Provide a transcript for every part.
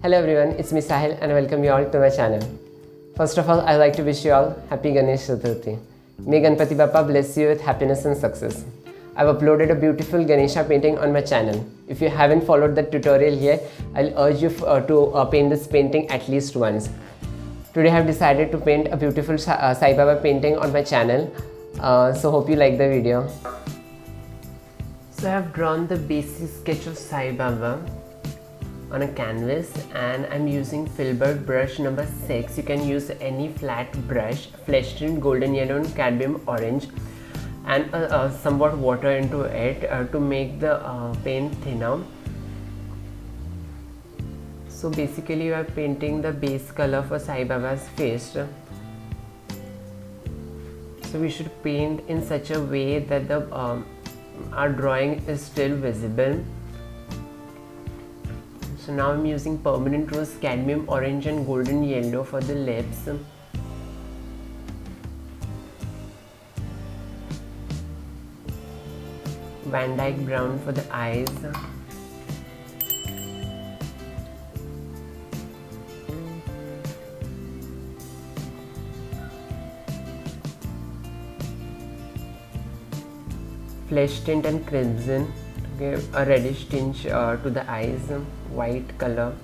Hello everyone, it's me Sahil and I welcome you all to my channel. First of all, I'd like to wish you all Happy Ganesh Chaturthi. May Ganpati Bappa bless you with happiness and success. I've uploaded a beautiful Ganesha painting on my channel. If you haven't followed the tutorial yet, I'll urge you to paint this painting at least once. Today I have decided to paint a beautiful Sai Baba painting on my channel. So hope you like the video. So I have drawn the basic sketch of Sai Baba on a canvas and I'm using filbert brush number 6. You can use any flat brush, flesh tint, golden yellow and cadmium orange, and somewhat water into it to make the paint thinner. So basically you are painting the base color for Sai Baba's face. So we should paint in such a way that the our drawing is still visible. So now I'm using permanent rose, cadmium orange and golden yellow for the lips. Vandyke brown for the eyes. Flesh tint and crimson to give a reddish tinge to the eyes. White color.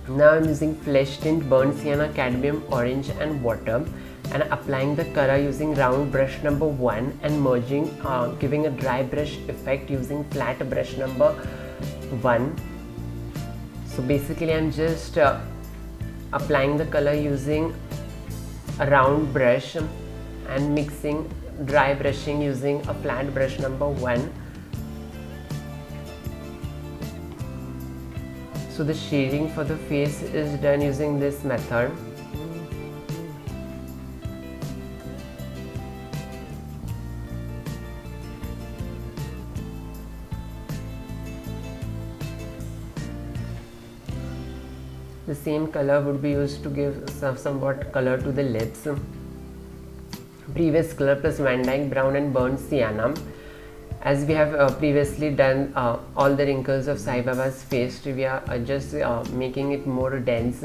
Now I'm using flesh tint, burnt sienna, cadmium orange and water, and applying the color using round brush number 1 and merging, giving a dry brush effect using flat brush number 1. So basically I'm just applying the color using a round brush and mixing dry brushing using a flat brush number 1. So the shading for the face is done using this method. The same color would be used to give somewhat color to the lips. Previous color plus Vandyke brown and burnt sienna. As we have previously done all the wrinkles of Sai Baba's face, we are just making it more dense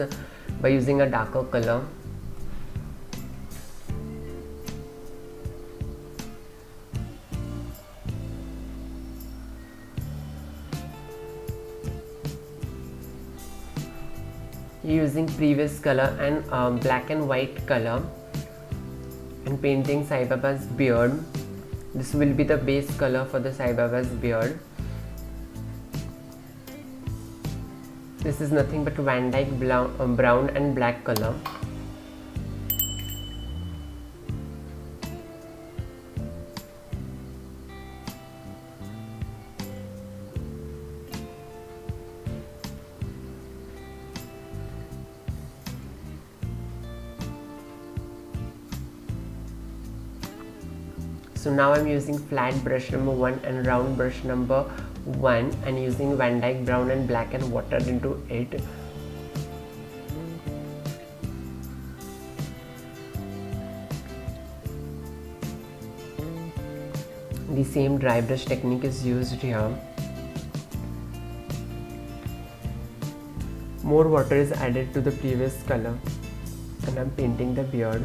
by using a darker color. Using previous color and black and white color and painting Sai Baba's beard. This will be the base color for the Sai Baba's beard. This is nothing but Vandyke brown and black color. So now I'm using flat brush number 1 and round brush number 1 and using Vandyke brown and black and water into it. The same dry brush technique is used here. More water is added to the previous color and I'm painting the beard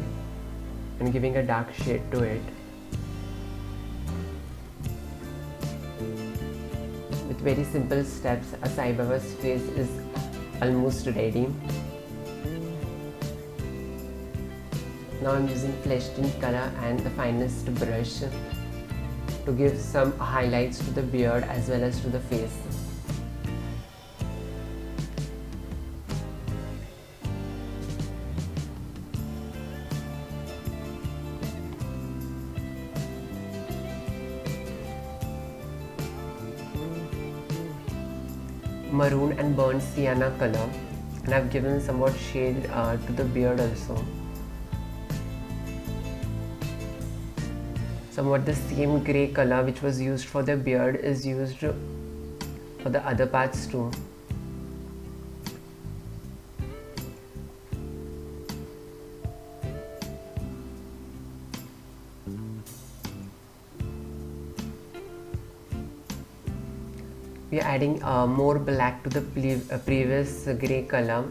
and giving a dark shade to it. With very simple steps, a Sai Baba's face is almost ready. Now I'm using flesh tint color and the finest brush to give some highlights to the beard as well as to the face. Maroon and burnt sienna color, and I've given somewhat shade to the beard also. Somewhat the same grey color which was used for the beard is used for the other parts too. we are adding more black to the previous grey color.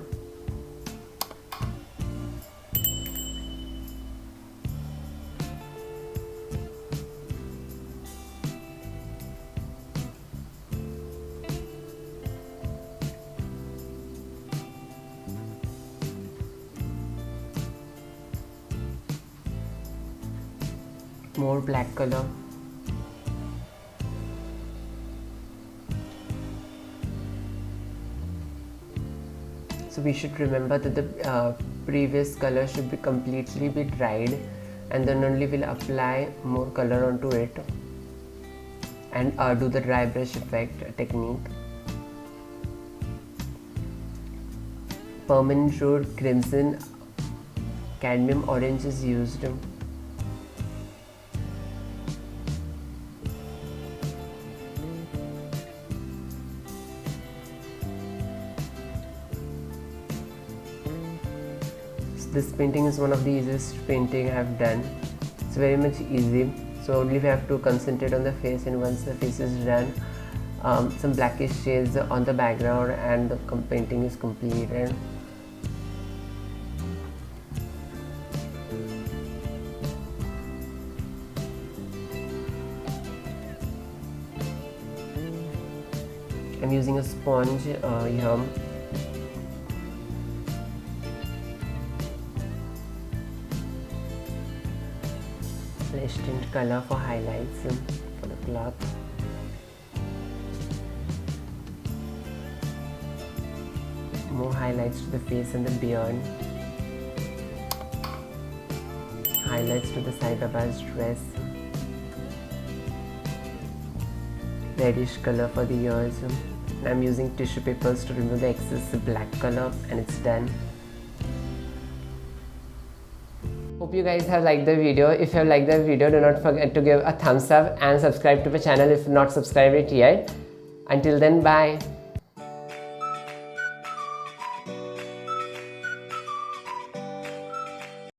More black color. So we should remember that the previous color should be completely dried, and then only we'll apply more color onto it and do the dry brush effect technique. Permanent Road Crimson Cadmium Orange is used. This painting is one of the easiest painting I have done. It's very much easy, so only we have to concentrate on the face, and once the face is done, some blackish shades on the background and the painting is completed. I'm using a sponge here. Tint color for highlights for the cloth. More highlights to the face and the beard. Highlights to the Sai Baba's dress. Reddish color for the ears. And I'm using tissue papers to remove the excess black color, and it's done. Hope you guys have liked the video. If you have liked the video, do not forget to give a thumbs up and subscribe to the channel if not subscribed it yet. Until then, bye.